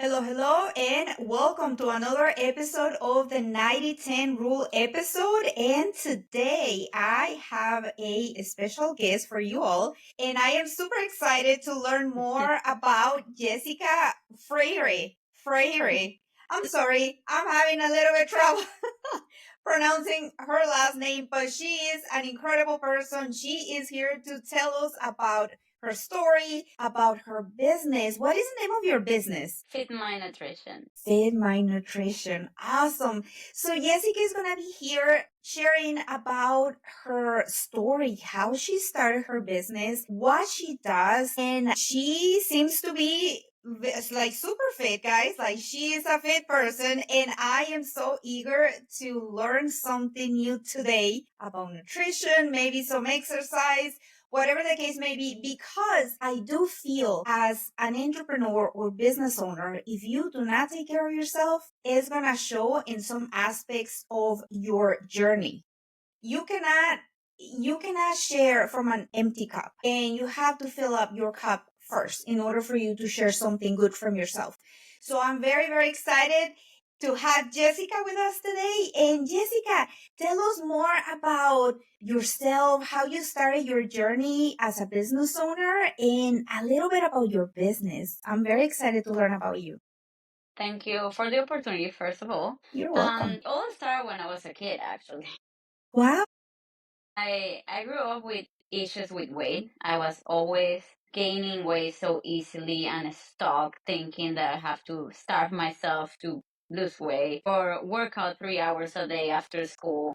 Hello, hello, and welcome to another episode of the 90-10 Rule episode. And today I have a special guest for you all, and I am super excited to learn more about Jessica Freire. I'm sorry, I'm having a little bit trouble pronouncing her last name, but she is an incredible person. She is here to tell us about her story, about her business. What is the name of your business? Fitmind Nutrition. Fitmind Nutrition. Awesome. So Jessica is gonna be here sharing about her story, how she started her business, what she does, and she seems to be like super fit, guys. Like she is a fit person, and I am so eager to learn something new today about nutrition, maybe some exercise, whatever the case may be, because I do feel as an entrepreneur or business owner, if you do not take care of yourself, it's going to show in some aspects of your journey. You cannot share from an empty cup, and you have to fill up your cup first in order for you to share something good from yourself. So I'm very, very excited to have Jessica with us today. And Jessica, tell us more about yourself, how you started your journey as a business owner, and a little bit about your business. I'm very excited to learn about you. Thank you for the opportunity, first of all. You're welcome. It all started when I was a kid, actually. Wow. I grew up with issues with weight. I was always gaining weight so easily and stuck thinking that I have to starve myself to lose weight or work out 3 hours a day after school.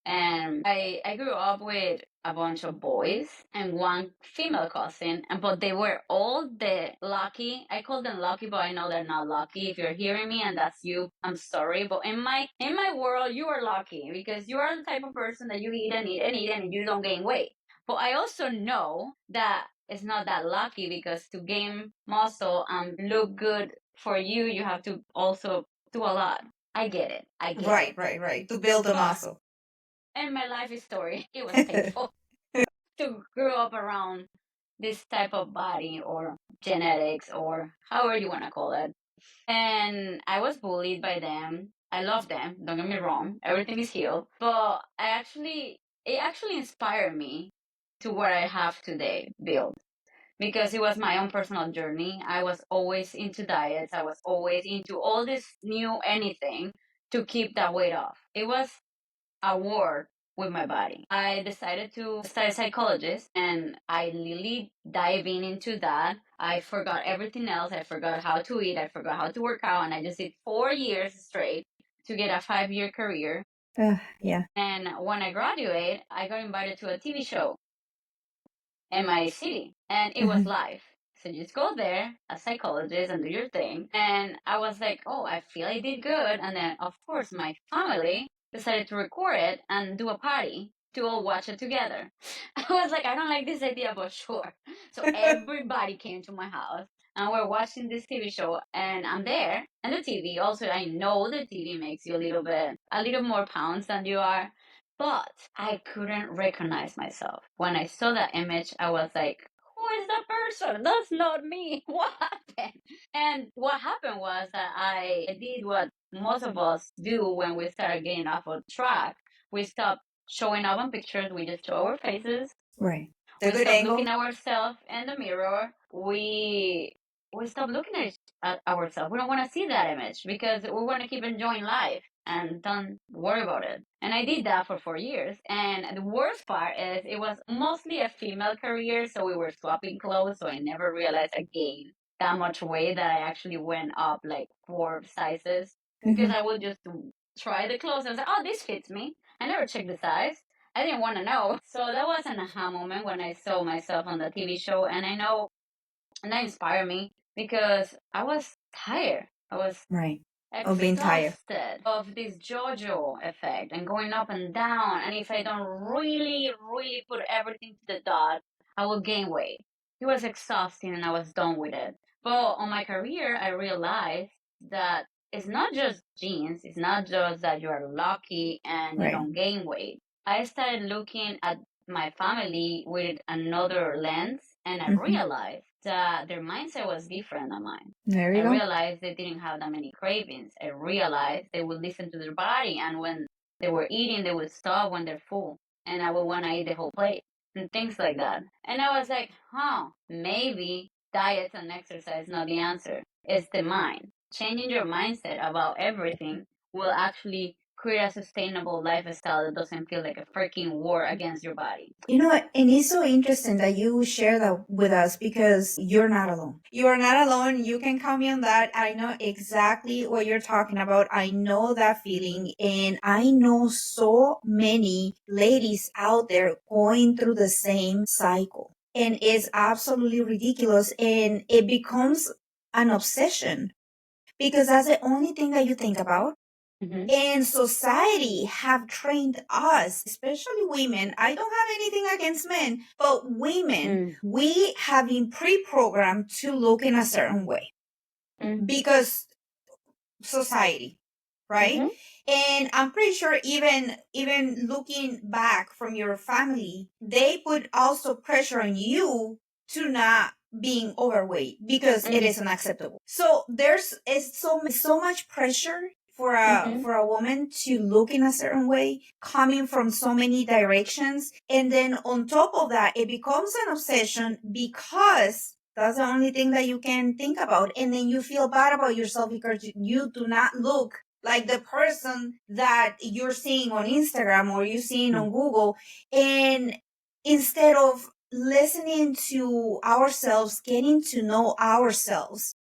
And I grew up with a bunch of boys and one female cousin, but they were all the lucky. I call them lucky, but I know they're not lucky. If you're hearing me and that's you, I'm sorry. But in my world, you are lucky because you are the type of person that you eat and eat and eat and you don't gain weight. But I also know that it's not that lucky because to gain muscle and look good for you, you have to also do a lot. I get it. I get Right, it. right. To build a But muscle. in my life story, it was painful to grow up around this type of body or genetics or however you want to call it. And I was bullied by them. I love them, don't get me wrong. Everything is healed. But it actually inspired me to what I have today built because it was my own personal journey. I was always into diets. I was always into all this new anything to keep that weight off. It was a war with my body. I decided to study psychologist and I really dive into that. I forgot everything else. I forgot how to eat. I forgot how to work out. And I just did 4 years straight to get a 5 year career. Yeah. And when I graduated, I got invited to a TV show in my city and it was live. So you just go there as psychologist and do your thing. And I was like, oh, I feel I did good. And then, of course, my family decided to record it and do a party to all watch it together. I was like, I don't like this idea, but sure. So everybody came to my house and we're watching this TV show and I'm there. And the TV, also, I know the TV makes you a little more pounds than you are. But I couldn't recognize myself. When I saw that image, I was like, who is that person? That's not me. What happened? And what happened was that I did what most of us do when we start getting off of track. We stop showing up on pictures. We just show our faces. Right. The We good stop angle. looking at ourselves in the mirror. We stop looking at ourselves. We don't want to see that image because we want to keep enjoying life and don't worry about it. And I did that for 4 years. And the worst part is it was mostly a female career, so we were swapping clothes. So I never realized I gained that much weight that I actually went up like 4 sizes because I would just try the clothes and say, "Oh, this fits me." I never checked the size. I didn't want to know. So that was an aha moment when I saw myself on the TV show, and I know, and that inspired me because I was tired. I was Right. Of being tired. exhausted of this JoJo effect and going up and down. And if I don't really, really put everything to the dot, I will gain weight. It was exhausting and I was done with it. But on my career, I realized that it's not just genes, it's not just that you are lucky and you Right. don't gain weight. I started looking at my family with another lens and I realized that their mindset was different than mine. There I you go. realized they didn't have that many cravings. I realized they would listen to their body, and when they were eating, they would stop when they're full, and I would want to eat the whole plate and things like that. And I was like, huh, maybe diets and exercise not the answer. It's the mind. Changing your mindset about everything will actually create a sustainable lifestyle that doesn't feel like a freaking war against your body. You know, and it's so interesting that you share that with us because you're not alone. You are not alone. You can comment on that. I know exactly what you're talking about. I know that feeling. And I know so many ladies out there going through the same cycle. And it's absolutely ridiculous. And it becomes an obsession because that's the only thing that you think about. Mm-hmm. And society have trained us, especially women. I don't have anything against men, but women, we have been pre-programmed to look in a certain way because society, right? Mm-hmm. And I'm pretty sure even looking back from your family, they put also pressure on you to not being overweight because it is unacceptable. So there's is so much pressure for a woman to look in a certain way coming from so many directions, and then on top of that it becomes an obsession because that's the only thing that you can think about. And then you feel bad about yourself because you do not look like the person that you're seeing on Instagram or you're seeing on Google. And instead of listening to ourselves, getting to know ourselves,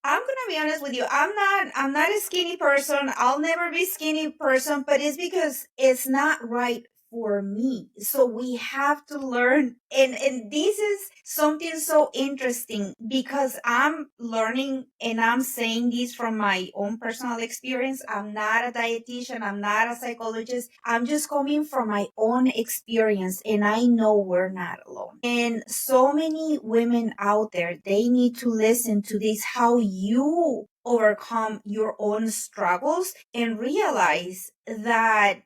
I'm gonna be honest with you. I'm not a skinny person. I'll never be skinny person, but it's because it's not right for me. So we have to learn, and this is something so interesting because I'm learning and I'm saying this from my own personal experience. I'm not a dietitian, I'm not a psychologist. I'm just coming from my own experience, and I know we're not alone. And so many women out there, they need to listen to this, how you overcome your own struggles and realize that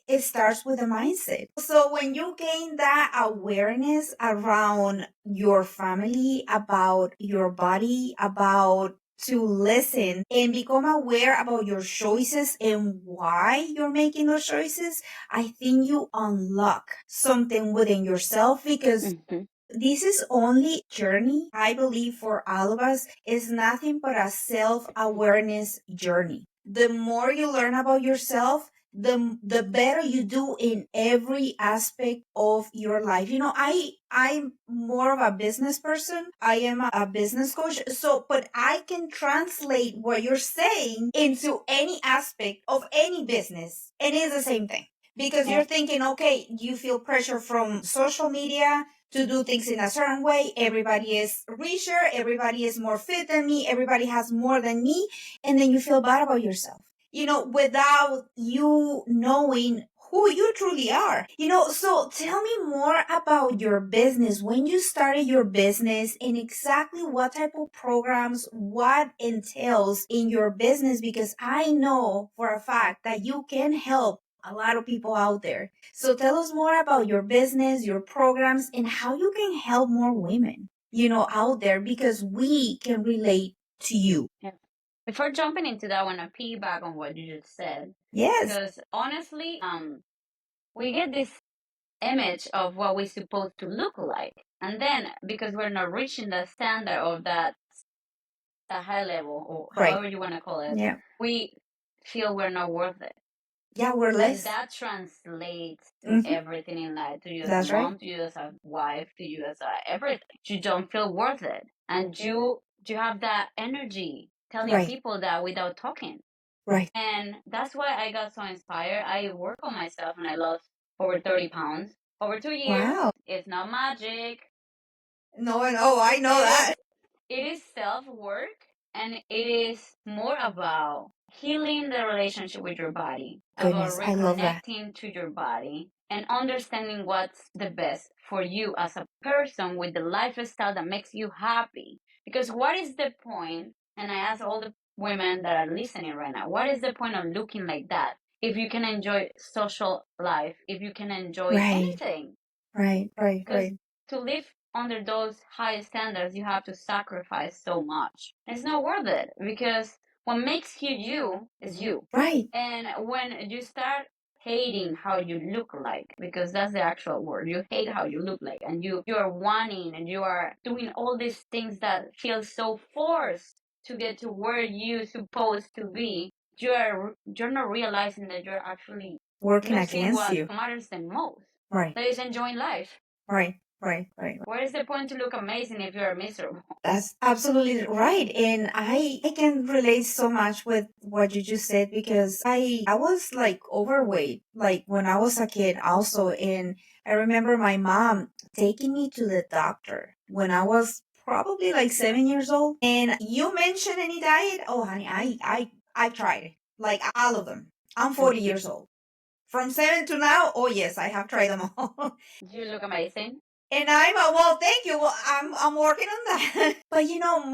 it starts with a mindset. So when you gain that awareness around your family, about your body, about to listen and become aware about your choices and why you're making those choices, I think you unlock something within yourself because this is only journey, I believe, for all of us is nothing but a self-awareness journey. The more you learn about yourself, the better you do in every aspect of your life. You know, I'm more of a business person. I am a business coach. So, but I can translate what you're saying into any aspect of any business. And it's the same thing. Because you're thinking, okay, you feel pressure from social media to do things in a certain way. Everybody is richer. Everybody is more fit than me. Everybody has more than me. And then you feel bad about yourself, you know, without you knowing who you truly are. You know, so tell me more about your business. When you started your business and exactly what type of programs, what entails in your business, because I know for a fact that you can help a lot of people out there. So tell us more about your business, your programs, and how you can help more women, you know, out there because we can relate to you. Yeah. Before jumping into that, I want to piggyback on what you just said. Yes. Because honestly, we get this image of what we're supposed to look like. And then because we're not reaching the standard of that high level or Right. however you want to call it, Yeah. we feel we're not worth it. Yeah, we're And less. that translates to Mhm. everything in life, to you as a That's right. mom, to you as a wife, to you as a everything. You don't feel worth it. And you have that energy telling Right. people that without talking. Right. And that's why I got so inspired. I work on myself and I lost over 30 pounds over 2 years. Wow. It's not magic. No, I know It that. is it is self work, and it is more about healing the relationship with your body, about Goodness, I love that. reconnecting to your body and understanding what's the best for you as a person with the lifestyle that makes you happy. Because what is the point? And I ask all the women that are listening right now, what is the point of looking like that if you can enjoy social life, if you can enjoy Right. anything? Right. Right. Because Right. to live under those high standards, you have to sacrifice so much. It's not worth it because what makes you you is you. Right. And when you start hating how you look like, because that's the actual word, you hate how you look like, and you are wanting and you are doing all these things that feel so forced to get to where you're supposed to be, you're not realizing that you're actually Working losing against what you. matters the most. Right. That is enjoying life. Right. Right. Right. Where is the point to look amazing if you're miserable? That's absolutely right. And I can relate so much with what you just said because I was like overweight, like when I was a kid also. And I remember my mom taking me to the doctor when I was probably like 7 years old. And you mentioned any diet? Oh, honey, I tried it. Like all of them. I'm 40 years old. From 7 to now, oh yes, I have tried them all. You look amazing. And I'm well, thank you. Well, I'm working on that. But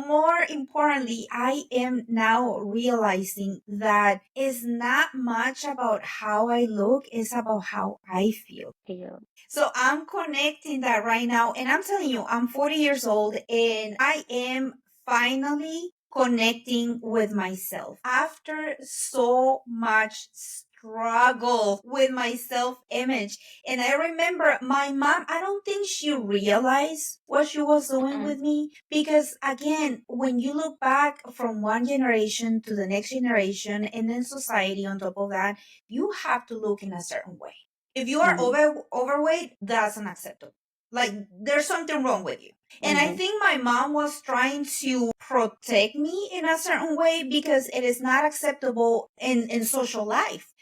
more importantly, I am now realizing that it's not much about how I look, it's about how I feel. Feel. So I'm connecting that right now. And I'm telling you, I'm 40 years old and I am finally connecting with myself after so much struggle with my self image. And I remember my mom, I don't think she realized what she was doing with me because again, when you look back from one generation to the next generation and then society on top of that, you have to look in a certain way. If you are overweight, that's unacceptable. Like there's something wrong with you. And I think my mom was trying to protect me in a certain way because it is not acceptable in social life.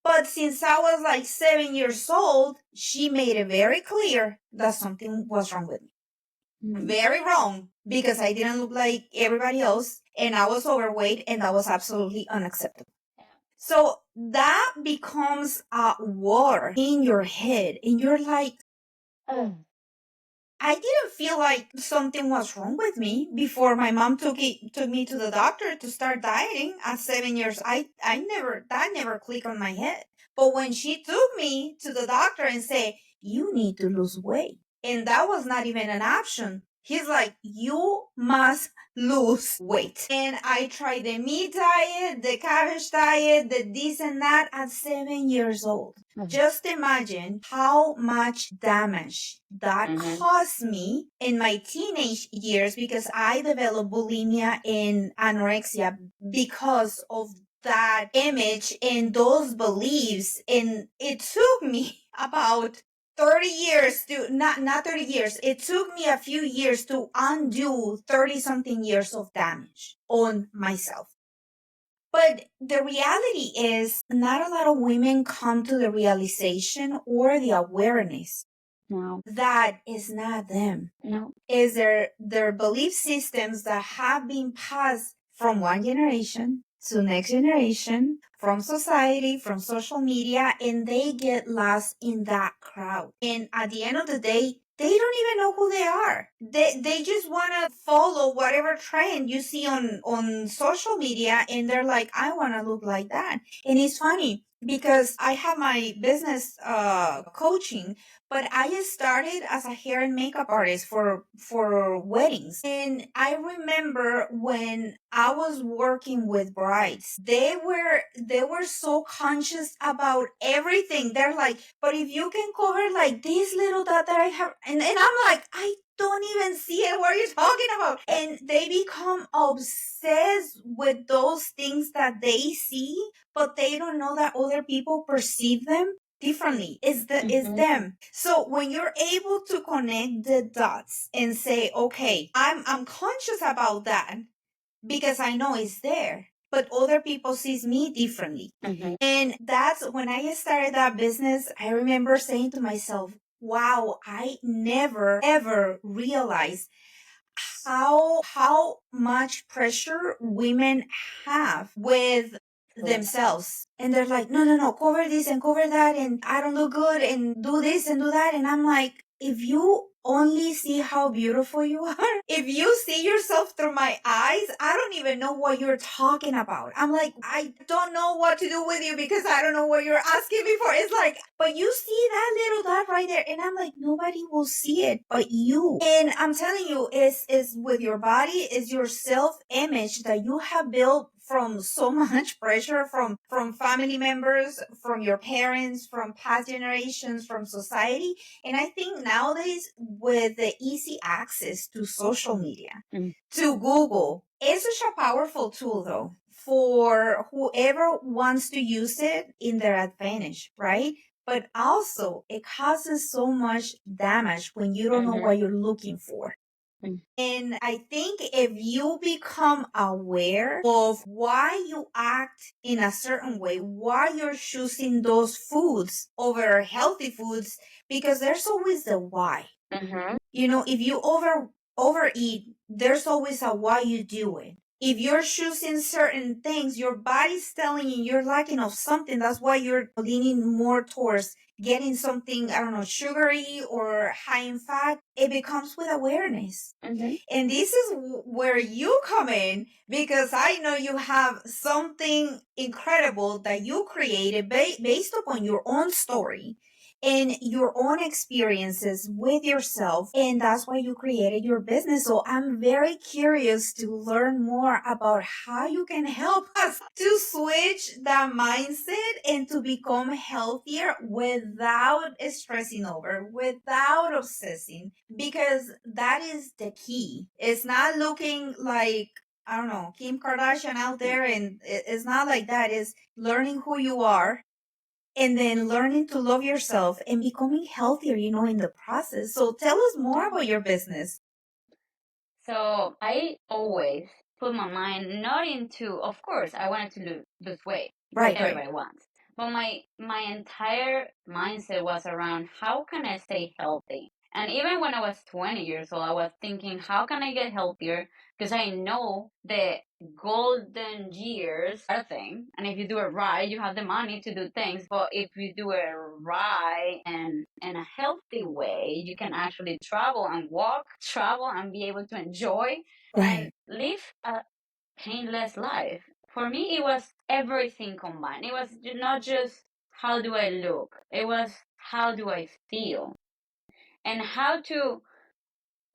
But since I was like 7 years old, she made it very clear that something was wrong with me. Very wrong because I didn't look like everybody else and I was overweight and that was absolutely unacceptable. So that becomes a war in your head and you're like, I didn't feel like something was wrong with me before my mom took me to the doctor to start dieting at 7 years. That never clicked on my head. But when she took me to the doctor and say, you need to lose weight. And that was not even an option. He's like, you must lose weight. And I tried the meat diet, the cabbage diet, the this and that at 7 years old. Just imagine how much damage that caused me in my teenage years because I developed bulimia and anorexia because of that image and those beliefs. And it took me about 30 years to not 30 years. It took me a few years to undo 30 something years of damage on myself. But the reality is not a lot of women come to the realization or the awareness that is not them. No. Is their belief systems that have been passed from one generation to next generation, from society, from social media, and they get lost in that crowd. And at the end of the day, they don't even know who they are. They just want to follow whatever trend you see on social media and they're like, I want to look like that. And it's funny because I have my business coaching, but I started as a hair and makeup artist for weddings. And I remember when I was working with brides, they were so conscious about everything. They're like, but if you can cover like this little dot that I have, and I'm like, I don't even see it. What are you talking about? And they become obsessed with those things that they see, but they don't know that other people perceive them differently. Is them. So when you're able to connect the dots and say, okay, I'm conscious about that because I know it's there, but other people sees me differently. And that's when I started that business. I remember saying to myself, wow, I never ever realized how much pressure women have with themselves. And they're like, no, cover this and cover that. And I don't look good and do this and do that. And I'm like, if you only see how beautiful you are. If you see yourself through my eyes, I don't even know what you're talking about. I'm like, I don't know what to do with you because I don't know what you're asking me for. It's like, but you see that little dot right there. And I'm like, nobody will see it but you. And I'm telling you, it's with your body, is your self-image that you have built from so much pressure from family members, from your parents, from past generations, from society. And I think nowadays with the easy access to social media, to Google, it's such a powerful tool though for whoever wants to use it in their advantage, right? But also it causes so much damage when you don't know what you're looking for. And I think if you become aware of why you act in a certain way, why you're choosing those foods over healthy foods, because there's always the why. You know, if you overeat, there's always a why you do it. If you're choosing certain things, your body's telling you you're lacking of something. That's why you're leaning more towards getting something, I don't know, sugary or high in fat. It becomes with awareness. And this is where you come in, because I know you have something incredible that you created based upon your own story and your own experiences with yourself. And that's why you created your business. So I'm very curious to learn more about how you can help us to switch that mindset and to become healthier without stressing over, without obsessing, because that is the key. It's not looking like, I don't know, Kim Kardashian out there, and it's not like that. It's learning who you are and then learning to love yourself and becoming healthier, in the process. So tell us more about your business. So I always put my mind not into, of course, I wanted to lose weight because Right. everybody wants. But my entire mindset was around how can I stay healthy? And even when I was 20 years old, I was thinking, how can I get healthier? Because I know the golden years are a thing. And if you do it right, you have the money to do things. But if you do it right and in a healthy way, you can actually travel and walk, travel and be able to enjoy and live a painless life. For me, it was everything combined. It was not just how do I look, it was how do I feel and how to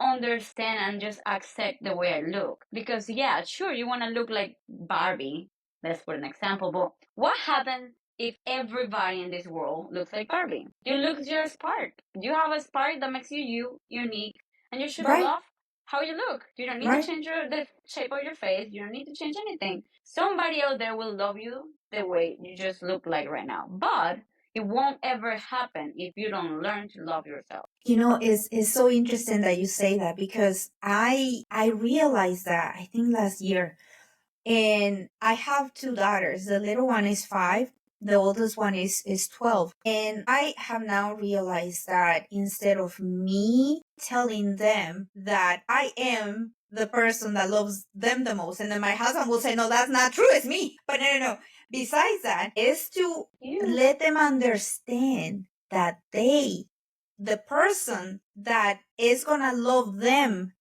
understand and just accept the way I look. Because, yeah, sure, you want to look like Barbie. Let's put an example. But what happens if everybody in this world looks like Barbie? You lose your spark. You have a spark that makes you unique, and you should Right. love how you look. You don't need to Right. change the shape of your face. You don't need to change anything. Somebody out there will love you the way you just look like right now. But it won't ever happen if you don't learn to love yourself. It's so interesting that you say that, because I realized that, I think last year. And I have two daughters. The little one is 5. The oldest one is 12. And I have now realized that instead of me telling them that I am the person that loves them the most, and then my husband will say, no, that's not true. It's me. But no. Besides that, is to let them understand that the person that is going to love them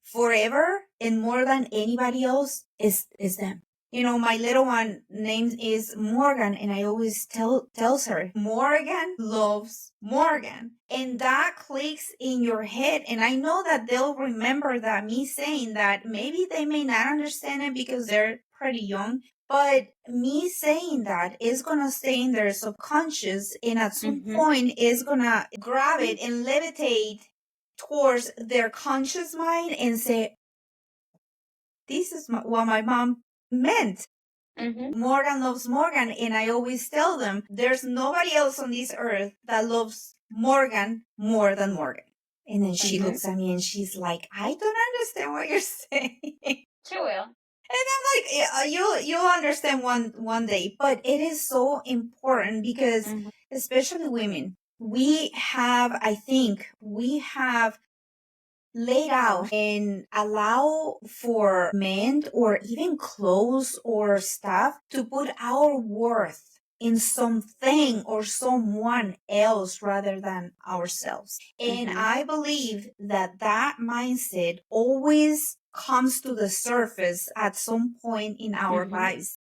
forever and more than anybody else is them. My little one name is Morgan, and I always tells her Morgan loves Morgan, and that clicks in your head. And I know that they'll remember that, me saying that. Maybe they may not understand it because they're pretty young, but me saying that is gonna stay in their subconscious, and at some point is gonna grab it and levitate towards their conscious mind and say, this is what my mom meant. Morgan loves Morgan. And I always tell them, there's nobody else on this earth that loves Morgan more than Morgan. And then she looks at me and she's like, I don't understand what you're saying. She will. And I'm like, yeah, you'll understand one day. But it is so important because, especially women, I think we have laid out and allow for men or even clothes or stuff to put our worth in something or someone else rather than ourselves. And I believe that that mindset always comes to the surface at some point in our lives.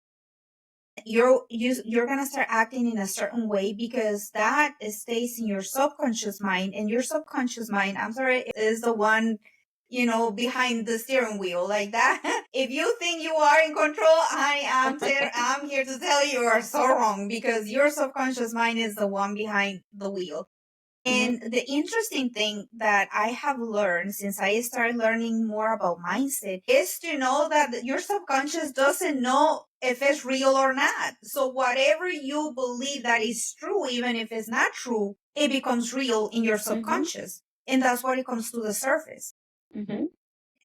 You're gonna start acting in a certain way because that stays in your subconscious mind, and your subconscious mind, I'm sorry, is the one, behind the steering wheel like that. If you think you are in control, I'm here to tell you are so wrong, because your subconscious mind is the one behind the wheel. And the interesting thing that I have learned since I started learning more about mindset is to know that your subconscious doesn't know if it's real or not. So whatever you believe that is true, even if it's not true, it becomes real in your subconscious. And that's why it comes to the surface.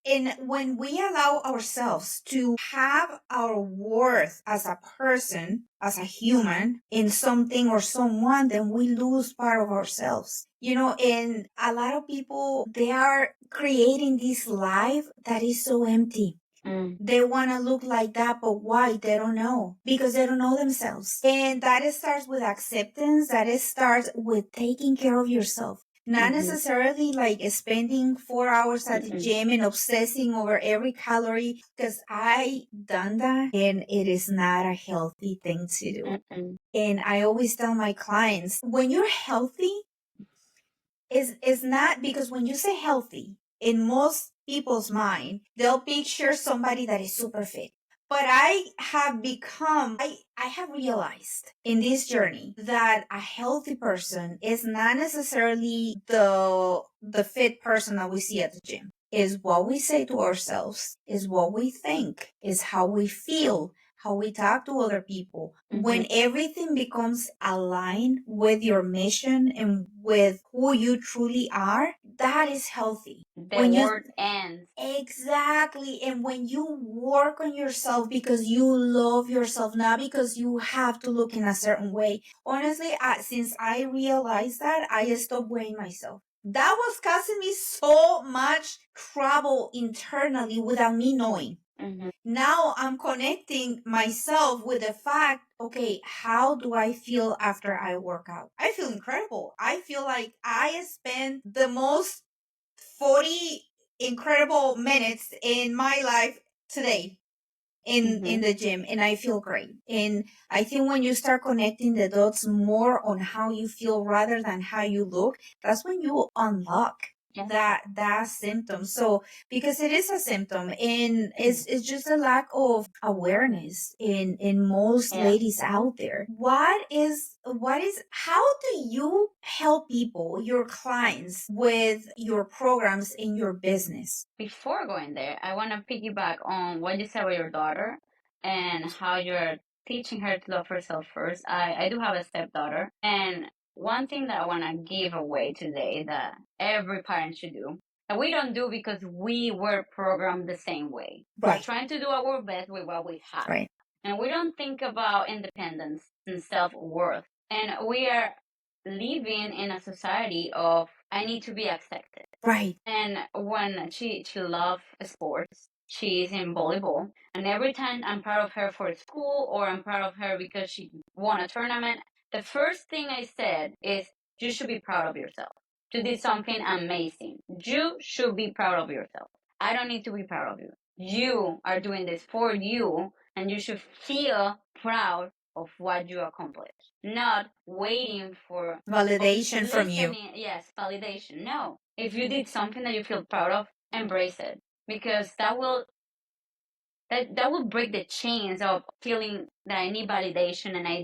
And when we allow ourselves to have our worth as a person, as a human, in something or someone, then we lose part of ourselves. And a lot of people, they are creating this life that is so empty. They want to look like that, but why? They don't know, because they don't know themselves. And that it starts with acceptance, that it starts with taking care of yourself. Not necessarily like spending 4 hours at the gym and obsessing over every calorie, because I done that and it is not a healthy thing to do. And I always tell my clients, when you're healthy, is not, because when you say healthy, in most people's mind, they'll picture somebody that is super fit. But I have realized in this journey that a healthy person is not necessarily the fit person that we see at the gym. Is what we say to ourselves, is what we think, is how we feel, how we talk to other people. When everything becomes aligned with your mission and with who you truly are, that is healthy. The word ends. Exactly. And when you work on yourself because you love yourself, not because you have to look in a certain way. Honestly, since I realized that, I stopped weighing myself. That was causing me so much trouble internally without me knowing. Now I'm connecting myself with the fact, okay, how do I feel after I work out? I feel incredible. I feel like I spent the most 40 incredible minutes in my life today in the gym, and I feel great. And I think when you start connecting the dots more on how you feel rather than how you look, that's when you unlock that symptom. So because it is a symptom, and it's just a lack of awareness in most ladies out there. How do you help people, your clients, with your programs in your business? Before going there, I want to piggyback on what you said about your daughter and how you're teaching her to love herself first. I do have a stepdaughter, and one thing that I want to give away today that every parent should do, and we don't do because we were programmed the same way. We're trying to do our best with what we have. Right. And we don't think about independence and self worth. And we are living in a society of I need to be accepted. Right. And when she loves sports, she's in volleyball. And every time I'm proud of her for school or I'm proud of her because she won a tournament, the first thing I said is, you should be proud of yourself. You did something amazing. You should be proud of yourself. I don't need to be proud of you. You are doing this for you, and you should feel proud of what you accomplished, not waiting for Validation from you. Yes, validation. No, if you did something that you feel proud of, embrace it, because that will break the chains of feeling that I need validation and I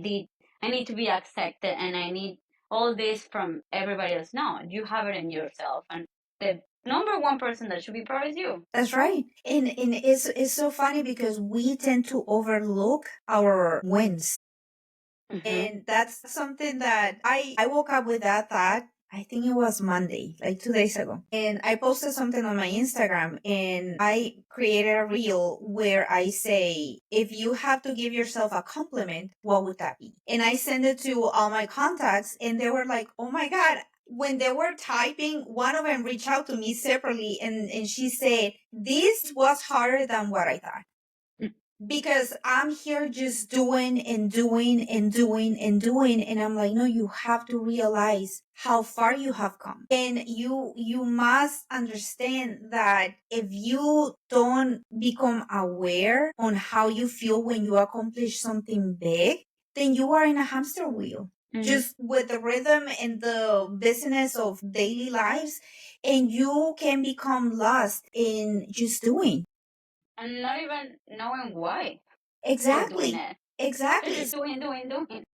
need to be accepted and I need all this from everybody else. No, you have it in yourself, and the number one person that should be proud is you. That's right. And it's so funny because we tend to overlook our wins. And that's something that I woke up with that thought. I think it was Monday, like 2 days ago. And I posted something on my Instagram, and I created a reel where I say, if you have to give yourself a compliment, what would that be? And I sent it to all my contacts, and they were like, oh my God. When they were typing, one of them reached out to me separately, and she said, this was harder than what I thought. because I'm here just doing and doing and doing and doing. And I'm like, no, you have to realize how far you have come. And you must understand that if you don't become aware on how you feel when you accomplish something big, then you are in a hamster wheel. Just with the rhythm and the business of daily lives, and you can become lost in just doing. And not even knowing why you're doing Exactly. it. You're Exactly. just doing.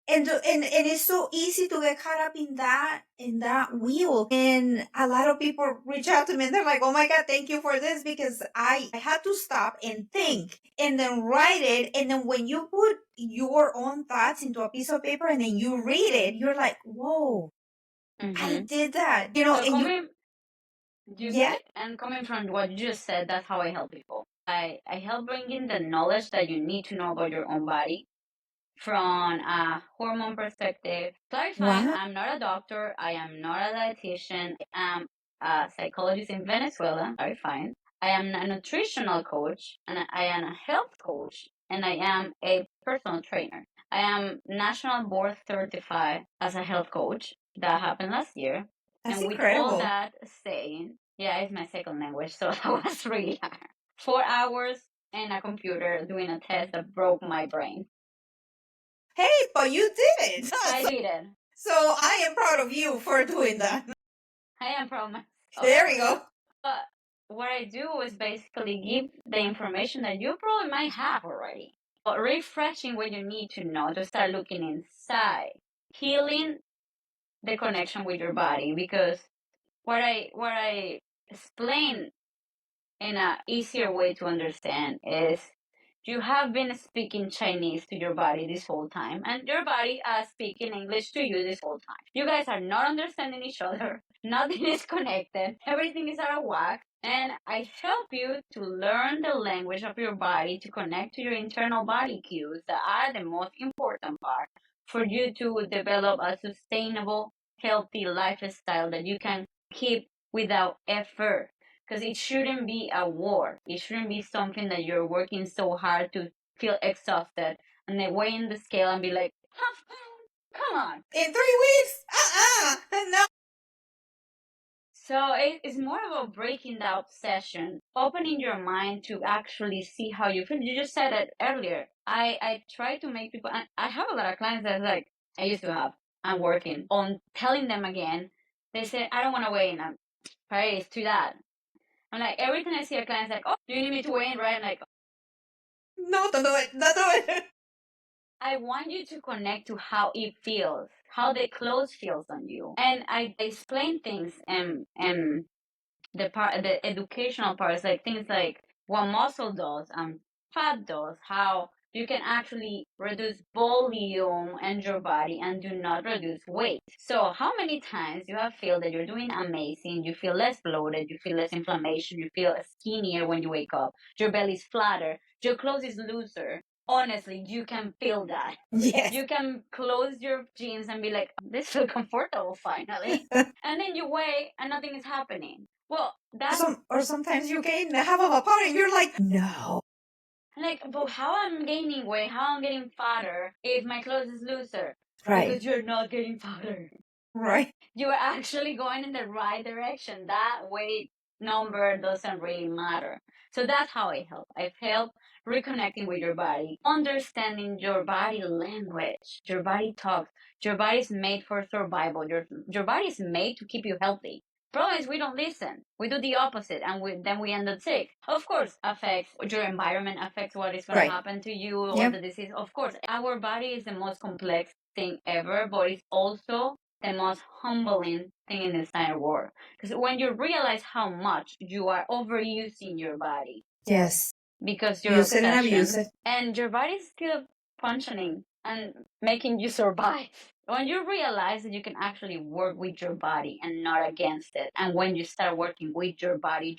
And it's so easy to get caught up in that wheel. And a lot of people reach out to me and they're like, oh my God, thank you for this, because I had to stop and think and then write it. And then when you put your own thoughts into a piece of paper and then you read it, you're like, whoa, I did that. You know, So and you yeah, and coming from what you just said, that's how I help people. I help bring in the knowledge that you need to know about your own body from a hormone perspective. Clarifying, wow, I'm not a doctor, I am not a dietitian, I am a psychologist in Venezuela, clarifying. I am a nutritional coach and I am a health coach and I am a personal trainer. I am national board certified as a health coach. That happened last year. that's And with all incredible. that saying, yeah, it's my second language, so that was really hard. 4 hours in a computer doing a test that broke my brain. Hey, but you did it. I did it. So I am proud of you for doing that. I am proud of myself. There we go. But what I do is basically give the information that you probably might have already, but refreshing what you need to know to start looking inside, healing the connection with your body. Because what I explain in a easier way to understand is you have been speaking Chinese to your body this whole time, and your body speaking English to you this whole time. You guys are not understanding each other. Nothing is connected. Everything is out of whack. And I help you to learn the language of your body to connect to your internal body cues that are the most important part for you to develop a sustainable, healthy lifestyle that you can keep without effort, because it shouldn't be a war. It shouldn't be something that you're working so hard to feel exhausted and then weigh in the scale and be like, come on. In 3 weeks? No. So it's more about breaking the obsession, opening your mind to actually see how you feel. You just said it earlier. I try to make people, and I have a lot of clients that like, I used to have, I'm working on telling them again. They say, I don't want to weigh in. I'm praise to that. I'm like, every time I see a client, it's like, oh, do you need me to weigh in, right? I'm like, No, don't do it. Don't do it. I want you to connect to how it feels, how the clothes feels on you. And I explain things and the educational parts, like things like what muscle does and fat does, how you can actually reduce volume in your body and do not reduce weight. So how many times you have feel that you're doing amazing, you feel less bloated, you feel less inflammation, you feel skinnier when you wake up, your belly's flatter, your clothes is looser. Honestly, you can feel that. Yes. You can close your jeans and be like, this feels comfortable finally. And then you weigh and nothing is happening. Well, that's Or sometimes you gain half of a pound and you're like, no. like, but how I'm gaining weight, how I'm getting fatter if my clothes is looser? Right. Because you're not getting fatter. Right. You are actually going in the right direction. That weight number doesn't really matter. So that's how I help. I've helped reconnecting with your body, understanding your body language. Your body talks. Your body is made for survival. Your body is made to keep you healthy. Problem is we don't listen. We do the opposite, and then we end up sick. Of course, affects your environment, affects what is going to Right. happen to you or Yep. the disease. Of course, our body is the most complex thing ever, but it's also the most humbling thing in the entire world. Because when you realize how much you are overusing your body Yes. because you're Use it and abuse obsession, it. and your body's still functioning and making you survive. When you realize that you can actually work with your body and not against it, and when you start working with your body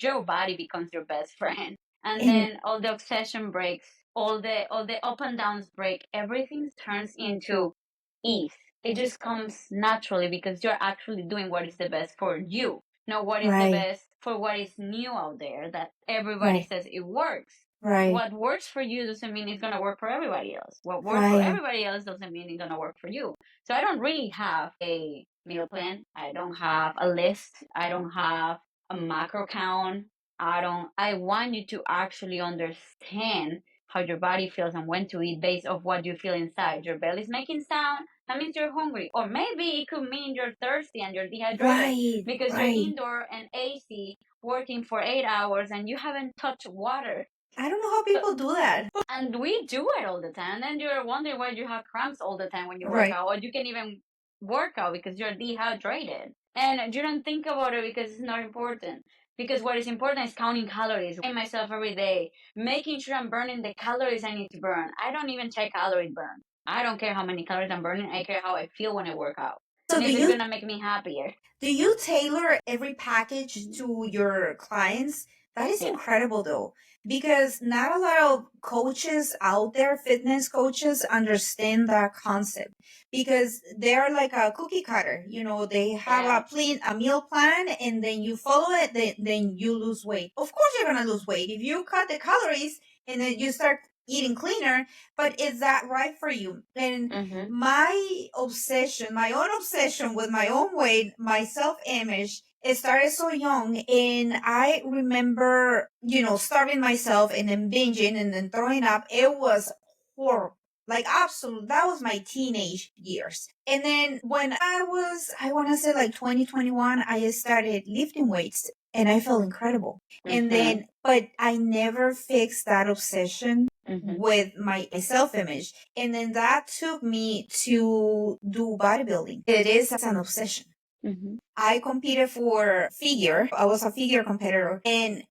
becomes your best friend. And And then all the obsession breaks, all the up and downs break, everything turns into ease. It just comes naturally because you're actually doing what is the best for you, not what is the right. best for what is new out there that everybody Right. says it works. Right. What works for you doesn't mean it's gonna work for everybody else. What works for Right. everybody else doesn't mean it's gonna work for you. So I don't really have a meal plan. I don't have a list. I don't have a macro count. I want you to actually understand how your body feels and when to eat based off what you feel inside. Your belly's making sound, that means you're hungry. Or maybe it could mean you're thirsty and you're dehydrated Right. because you're Right. indoor and AC working for 8 hours and you haven't touched water. I don't know how people do that. And we do it all the time. And then you're wondering why you have cramps all the time when you work Right. out, or you can even work out because you're dehydrated. And you don't think about it because it's not important. Because what is important is counting calories, weighing myself every day, making sure I'm burning the calories I need to burn. I don't even check calorie burn. I don't care how many calories I'm burning. I care how I feel when I work out. So And do if it's you gonna make me happier. do you tailor every package to your clients? That is Yeah. incredible though, because not a lot of coaches out there, fitness coaches, understand that concept because they're like a cookie cutter. You know, they have Yeah. a meal plan and then you follow it, then you lose weight. Of course, you're going to lose weight if you cut the calories and then you start eating cleaner, but is that right for you? And Mm-hmm. my obsession, my own obsession with my own weight, my self image, it started so young. And I remember, starving myself and then binging and then throwing up. It was horrible. Like, absolute. That was my teenage years. And then when I want to say like 2021, I started lifting weights and I felt incredible. And Mm-hmm. then, but I never fixed that obsession Mm-hmm. with my self image. And then that took me to do bodybuilding. It is an obsession. Mm-hmm. I competed for figure. I was a figure competitor. And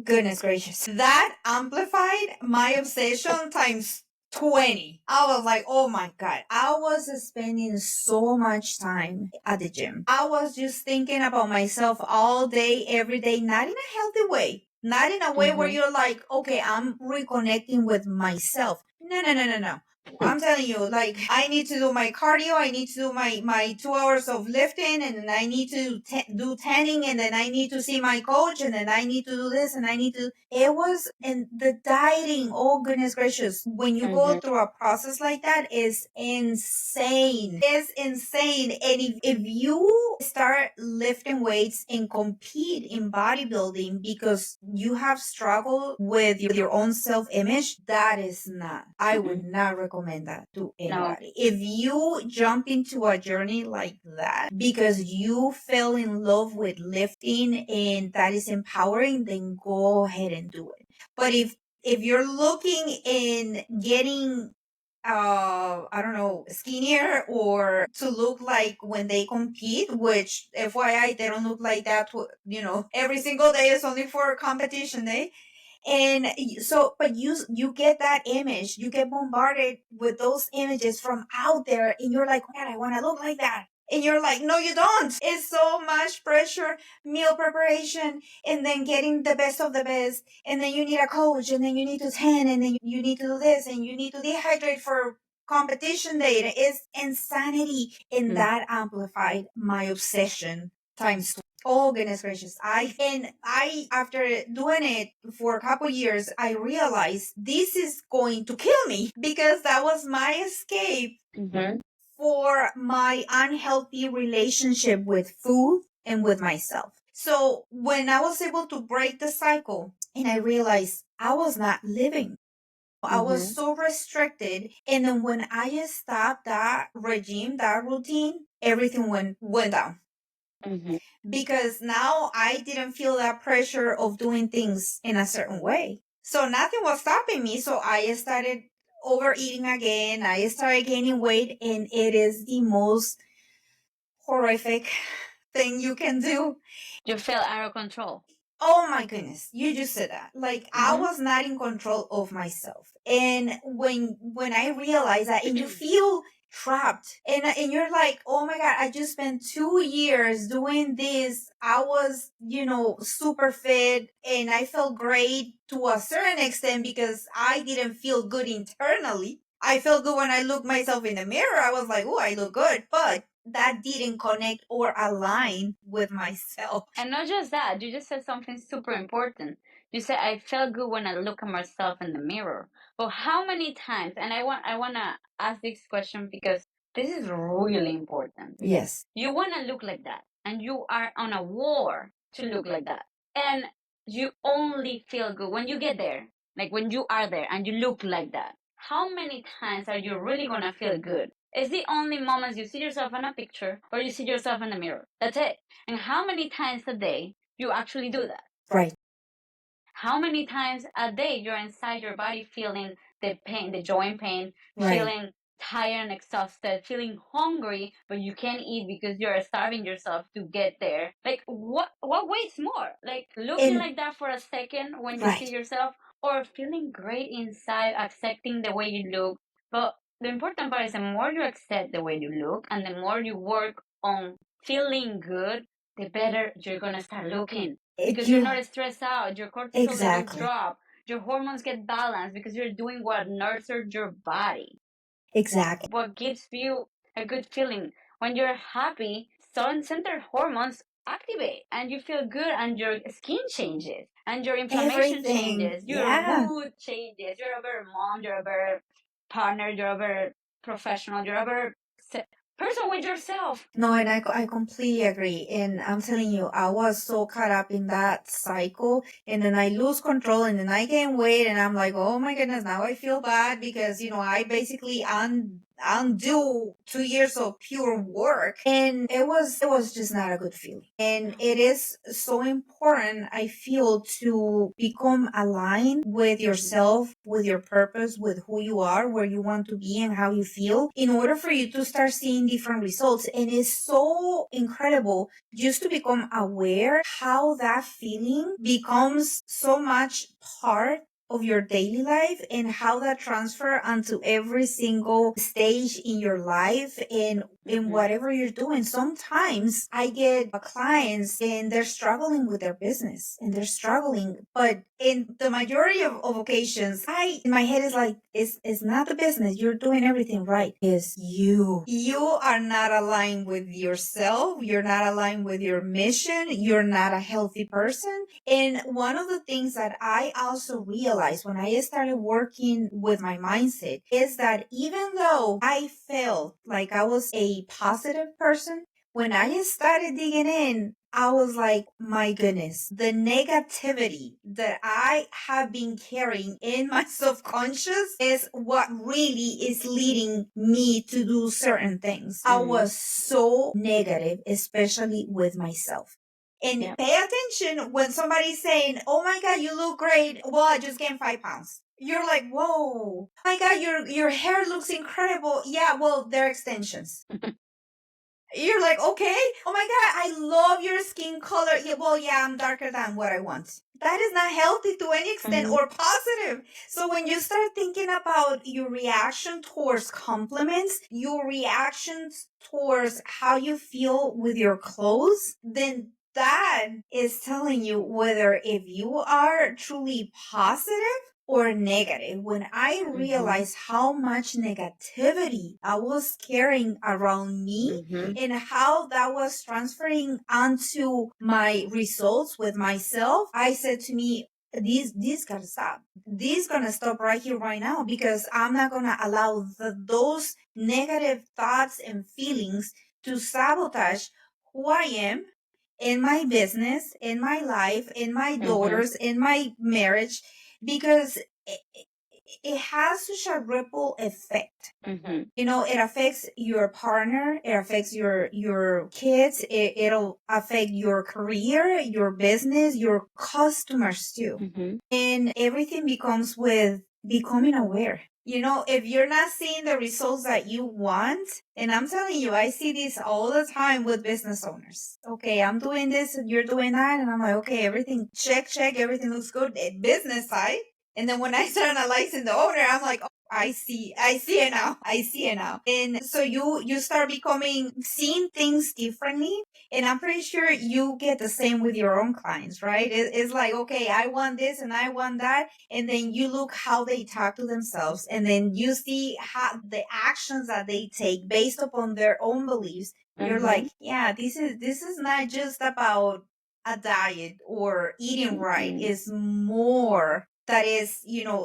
goodness gracious, that amplified my obsession times 20. I was like, oh my God. I was spending so much time at the gym. I was just thinking about myself all day, every day, not in a healthy way. Not in a way where Mm-hmm. you're like, okay, I'm reconnecting with myself. No, no, no, no, no. I'm telling you, like, I need to do my cardio. I need to do my 2 hours of lifting, and then I need to do tanning, and then I need to see my coach, and then I need to do this, and I need to. It was, and the dieting, oh goodness gracious. When you go Mm-hmm. through a process like that, is insane. It's insane. And if you start lifting weights and compete in bodybuilding because you have struggled with your own self image, that is not, I would not recommend that to No. anybody. If you jump into a journey like that because you fell in love with lifting and that is empowering, then go ahead and do it. But if you're looking in getting I don't know, skinnier or to look like when they compete, which FYI, they don't look like that, every single day is only for competition day. And so, but you get that image, you get bombarded with those images from out there, and you're like, man, I want to look like that. And you're like, no, you don't. It's so much pressure, meal preparation, and then getting the best of the best. And then you need a coach, and then you need to tan, and then you need to do this, and you need to dehydrate for competition day. It's insanity. And that amplified my obsession times. Oh goodness gracious. I after doing it for a couple years, I realized this is going to kill me because that was my escape Mm-hmm. for my unhealthy relationship with food and with myself. So when I was able to break the cycle and I realized I was not living, I was so restricted. And then when I stopped that regime, that routine, everything went down. Mm-hmm. Because now I didn't feel that pressure of doing things in a certain way. So nothing was stopping me. So I started overeating again. I started gaining weight, and it is the most horrific thing you can do. You feel out of control. Oh my goodness, you just said that. Like I Mm-hmm. was not in control of myself. And when I realized that and you feel trapped and you're like, "Oh my god, I just spent 2 years doing this. I was, super fit and I felt great to a certain extent because I didn't feel good internally. I felt good when I looked myself in the mirror. I was like, "Oh, I look good." But that didn't connect or align with myself. And not just that, you just said something super important. You say, I feel good when I look at myself in the mirror. But how many times, and I wanna ask this question because this is really important. Yes. You wanna look like that, and you are on a war to look like that. And you only feel good when you get there. Like when you are there and you look like that. How many times are you really gonna feel good? It's the only moments you see yourself in a picture or you see yourself in the mirror. That's it. And how many times a day you actually do that? Right. How many times a day you're inside your body feeling the pain, the joint pain, Right. feeling tired and exhausted, feeling hungry, but you can't eat because you're starving yourself to get there. Like what weighs more? Like looking And like that for a second when you see right. yourself, or feeling great inside, accepting the way you look. But the important part is the more you accept the way you look and the more you work on feeling good, the better you're gonna start looking because you're You not stressed out, your cortisol levels exactly. drop, your hormones get balanced because you're doing what nurtures your body, Exactly. what gives you a good feeling. When you're happy, sun center hormones activate and you feel good and your skin changes and your inflammation Everything. changes, your Yeah. mood changes, you're a better mom, you're a better partner, you're a better professional, you're a better person with yourself. No, and I completely agree. And I'm telling you, I was so caught up in that cycle. And then I lose control and then I gain weight. And I'm like, oh my goodness, now I feel bad because, I basically undo 2 years of pure work. And it was just not a good feeling. And it is so important, I feel, to become aligned with yourself, with your purpose, with who you are, where you want to be and how you feel in order for you to start seeing different results. And it's so incredible just to become aware how that feeling becomes so much part of your daily life and how that transfer onto every single stage in your life and in whatever you're doing. Sometimes I get clients and they're struggling with their business and they're struggling, but in the majority of occasions, in my head is like, it's not the business. You're doing everything right. It's you. You are not aligned with yourself. You're not aligned with your mission. You're not a healthy person. And one of the things that I also realized when I started working with my mindset is that even though I felt like I was a positive person, when I started digging in, I was like, my goodness, the negativity that I have been carrying in my subconscious is what really is leading me to do certain things. I was so negative, especially with myself. And Yeah. pay attention when somebody's saying, oh my God, you look great. Well, I just gained 5 pounds. You're like, whoa, oh my God, your hair looks incredible. Yeah, well, they're extensions. You're like, okay, oh my God, I love your skin color. Yeah, well, yeah, I'm darker than what I want. That is not healthy to any extent or positive. So when you start thinking about your reaction towards compliments, your reactions towards how you feel with your clothes, then that is telling you whether if you are truly positive or negative. When I realized how much negativity I was carrying around me and how that was transferring onto my results with myself, I said to me, these gotta stop. These gonna stop right here, right now, because I'm not gonna allow those negative thoughts and feelings to sabotage who I am in my business, in my life, in my daughters, in my marriage, because it has such a ripple effect. It affects your partner, it affects your kids, it'll affect your career, your business, your customers too. And everything becomes with becoming aware. If you're not seeing the results that you want, and I'm telling you, I see this all the time with business owners. Okay, I'm doing this and you're doing that. And I'm like, okay, everything check, everything looks good at business side. And then when I start analyzing the owner, I'm like, oh, I see it now. I see it now. And so you start seeing things differently. And I'm pretty sure you get the same with your own clients, right? It's like, okay, I want this and I want that. And then you look how they talk to themselves. And then you see how the actions that they take based upon their own beliefs. You're like, yeah, this is not just about a diet or eating right is more that is,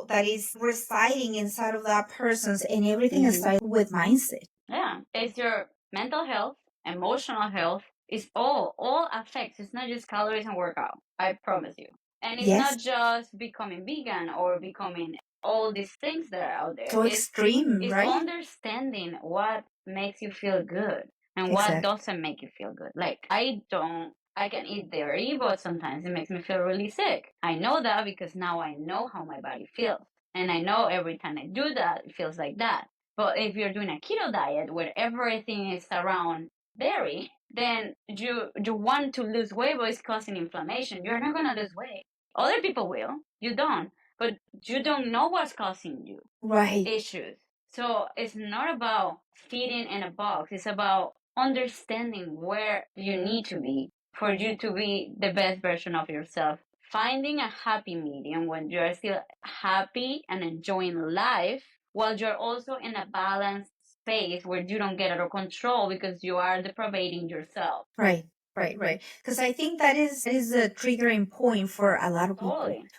that is residing inside of that person's, and everything starts with mindset. Yeah, it's your mental health, emotional health. It's all affects. It's not just calories and workout. I promise you. And it's Yes. not just becoming vegan or becoming all these things that are out there. So extreme, It's right? understanding what makes you feel good and what Exactly. doesn't make you feel good. Like I can eat dairy, but sometimes it makes me feel really sick. I know that because now I know how my body feels. And I know every time I do that, it feels like that. But if you're doing a keto diet where everything is around dairy, then you want to lose weight, but it's causing inflammation. You're not gonna lose weight. Other people will. You don't. But you don't know what's causing you Right. issues. So it's not about fitting in a box. It's about understanding where you need to be for you to be the best version of yourself. Finding a happy medium when you're still happy and enjoying life while you're also in a balanced space where you don't get out of control because you are deprivating yourself. Right. Right. Because I think that is a triggering point for a lot of people.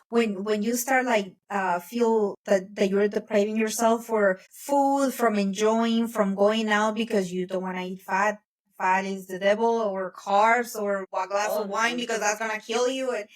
Totally. When you start like feel that you're depriving yourself for food, from enjoying, from going out because you don't want to eat fat. Fat is the devil, or carbs, or a glass All of of the wine things. because that's gonna kill you, and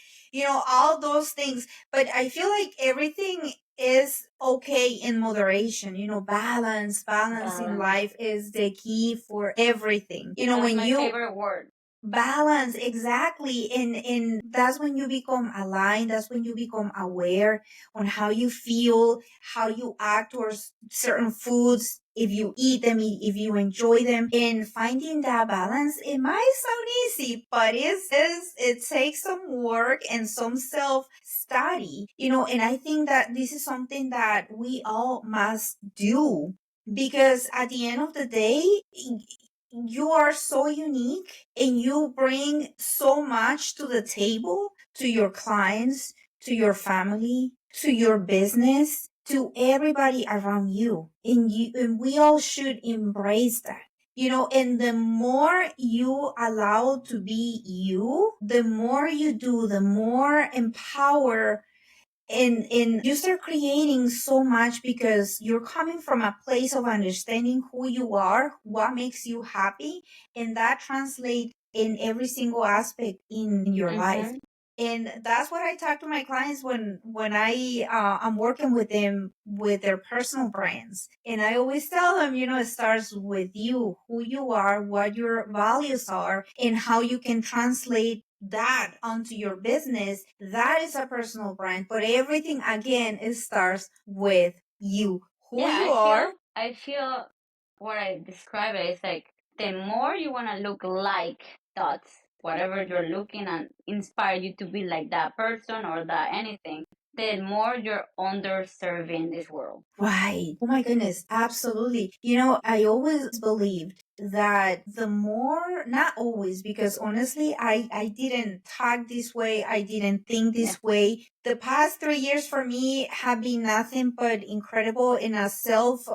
all those things. But I feel like everything is okay in moderation. Balance in Balance. life is the key for everything. That's When my you favorite word. balance, exactly, and that's when you become aligned, that's when you become aware on how you feel, how you act towards certain foods, if you eat them, if you enjoy them, and finding that balance. It might sound easy, but it takes some work and some self study, and I think that this is something that we all must do, because at the end of the day, you are so unique and you bring so much to the table, to your clients, to your family, to your business, to everybody around you. And we all should embrace that. And the more you allow to be you, the more you do, the more empower, and you start creating so much, because you're coming from a place of understanding who you are, what makes you happy, and that translates in every single aspect in your life. And that's what I talk to my clients I'm working with them with their personal brands. And I always tell them, it starts with you, who you are, what your values are, and how you can translate that onto your business. That is a personal brand. But everything, again, it starts with you, who Yeah, you are. I feel what I describe it is like the more you want to look like dots, whatever you're looking and inspire you to be like that person or that anything, the more you're underserving this world. Right. Oh my goodness. Absolutely. I always believed that the more, not always, because honestly, I didn't talk this way. I didn't think Yeah. this way. The past 3 years for me have been nothing but incredible in a self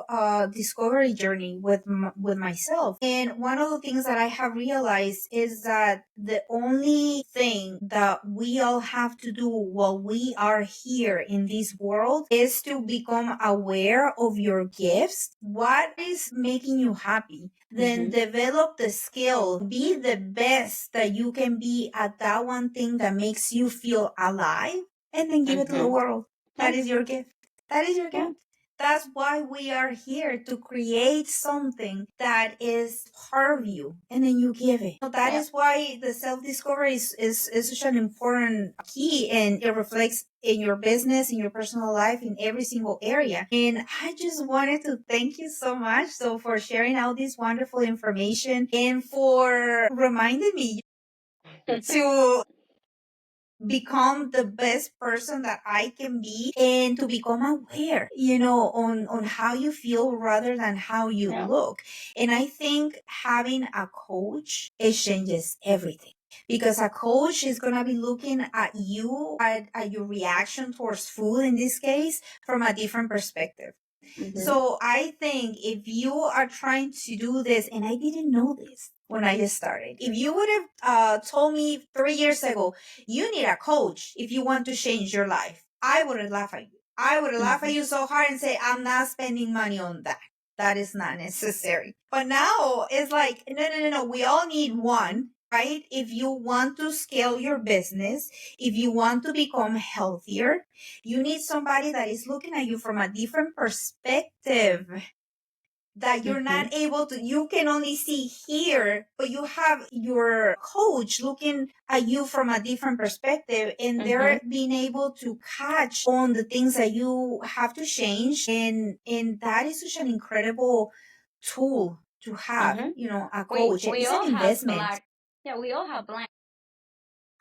discovery journey with myself. And one of the things that I have realized is that the only thing that we all have to do while we are here in this world is to become aware of your gifts, what is making you happy, then develop the skill, be the best that you can be at that one thing that makes you feel alive, and then give it to the world. That is your gift. That is your gift. That's why we are here, to create something that is part of you, and then you give it. So that is why the self discovery is such an important key, and it reflects in your business, in your personal life, in every single area. And I just wanted to thank you so much, for sharing all this wonderful information, and for reminding me to become the best person that I can be, and to become aware, on how you feel rather than how you look. And I think having a coach, it changes everything, because a coach is going to be looking at you, at your reaction towards food in this case, from a different perspective. So I think if you are trying to do this, and I didn't know this when I started, if you would have told me 3 years ago, you need a coach if you want to change your life, I would have laughed at you. I would have laughed at you so hard and say, I'm not spending money on that. That is not necessary. But now it's like, no. We all need one, right? If you want to scale your business, if you want to become healthier, you need somebody that is looking at you from a different perspective that you're not able to, you can only see here, but you have your coach looking at you from a different perspective, and they're being able to catch on the things that you have to change. And that is such an incredible tool to have, a coach. We It's an all have investment. we all have blank.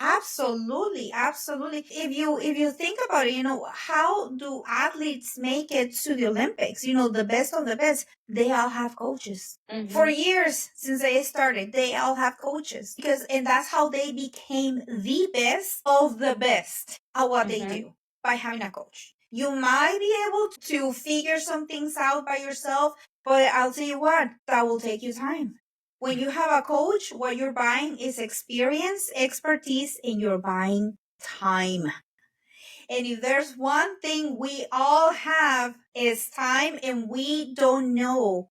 Absolutely, absolutely. If you think about it, how do athletes make it to the Olympics? The best of the best, they all have coaches. For years since they started, they all have coaches and that's how they became the best of the best at what they do, by having a coach. You might be able to figure some things out by yourself, but I'll tell you what, that will take you time. When you have a coach, what you're buying is experience, expertise, and you're buying time. And if there's one thing we all have is time, and we don't know.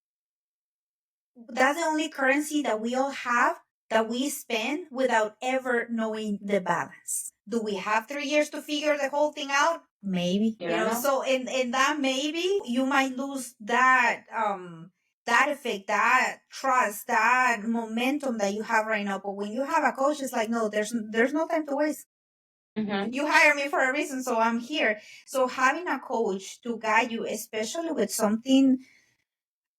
That's the only currency that we all have, that we spend without ever knowing the balance. Do we have 3 years to figure the whole thing out? Maybe. You don't know. So in that maybe, you might lose that that effect, that trust, that momentum that you have right now. But when you have a coach, it's like, no, there's no time to waste. You hire me for a reason, so I'm here. So having a coach to guide you, especially with something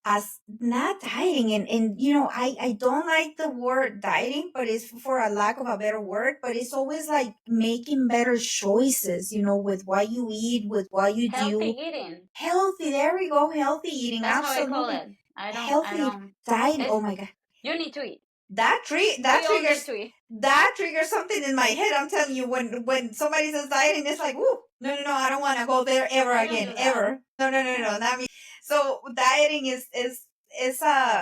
as not dieting, and I don't like the word dieting, but it's for a lack of a better word, but it's always like making better choices, with what you eat, with what you Healthy do. eating. Healthy, there we go, healthy eating. That's how I call Absolutely. it. I Healthy don't. dieting. Oh my God. You need to eat. That We all need triggers to eat. that triggers something in my head. I'm telling you, when somebody says dieting, it's like, woo, no, I don't want to go there ever I don't again, do that. ever. No, not me. So dieting is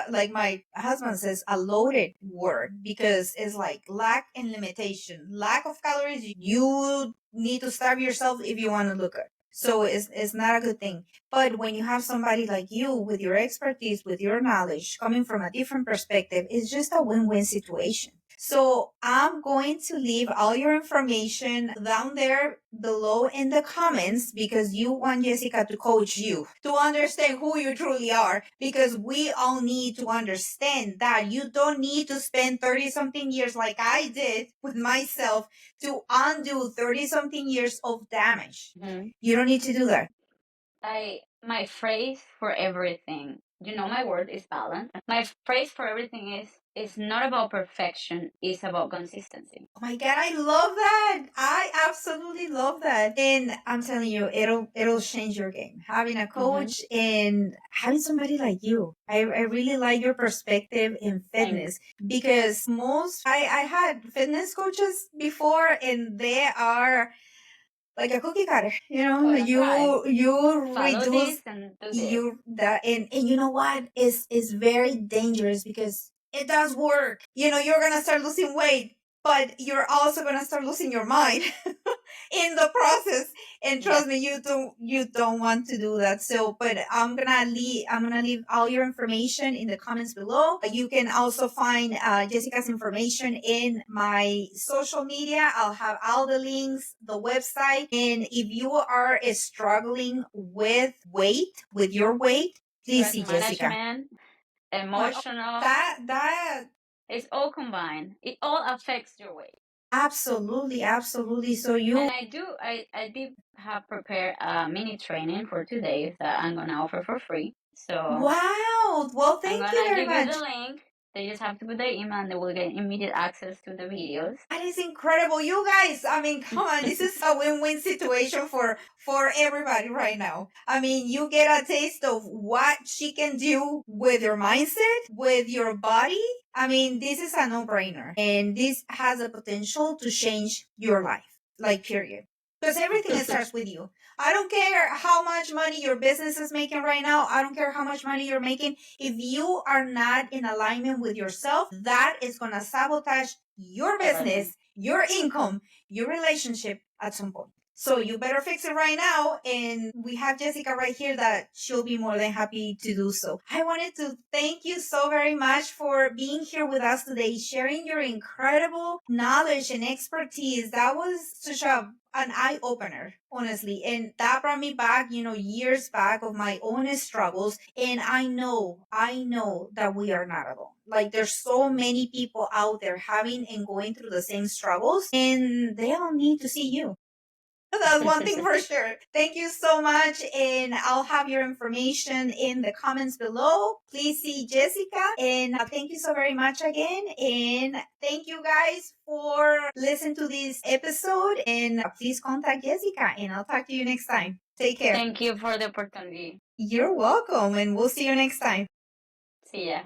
like my husband says, a loaded word, because it's like lack and limitation, lack of calories. You need to starve yourself if you want to look good. So it's not a good thing. But when you have somebody like you with your expertise, with your knowledge, coming from a different perspective, it's just a win-win situation. So I'm going to leave all your information down there below in the comments, because you want Jessica to coach you to understand who you truly are, because we all need to understand that you don't need to spend 30 something years like I did with myself to undo 30 something years of damage. You don't need to do that. My phrase for everything, my word is balance. My phrase for everything is not about perfection, it's about consistency. Oh my God, I love that. I absolutely love that. And I'm telling you, it'll change your game. Having a coach and having somebody like you. I really like your perspective in fitness, because I had fitness coaches before, and they are like a cookie cutter. You Follow reduce this and do this. you that, and you know what is very dangerous, because it does work. You're gonna start losing weight, but you're also gonna start losing your mind in the process. And trust me, you don't want to do that. So, but I'm gonna leave all your information in the comments below. You can also find Jessica's information in my social media. I'll have all the links, the website. And if you are struggling with your weight, please see Jessica. Management, emotional, That it's all combined. It all affects your weight. absolutely. So you. And I did have prepared a mini training for 2 days that I'm gonna offer for free. So Wow. Well, I'm thank you gonna very give you much. the link. They just have to put their email and they will get immediate access to the videos. That is incredible. You guys, I mean, come on. This is a win-win situation for everybody right now. I mean, you get a taste of what she can do with your mindset, with your body. I mean, this is a no-brainer. And this has the potential to change your life. Like, period. Because everything starts with you. I don't care how much money your business is making right now. I don't care how much money you're making. If you are not in alignment with yourself, that is going to sabotage your Everything. business, your income, your relationship at some point. So you better fix it right now. And we have Jessica right here that she'll be more than happy to do so. I wanted to thank you so very much for being here with us today, sharing your incredible knowledge and expertise. That was such an eye opener, honestly. And that brought me back, years back of my own struggles. And I know that we are not alone. Like there's so many people out there having and going through the same struggles, and they all need to see you. That's one thing for sure. Thank you so much. And I'll have your information in the comments below. Please see Jessica. And thank you so very much again. And thank you guys for listening to this episode. And please contact Jessica. And I'll talk to you next time. Take care. Thank you for the opportunity. You're welcome. And we'll see you next time. See ya.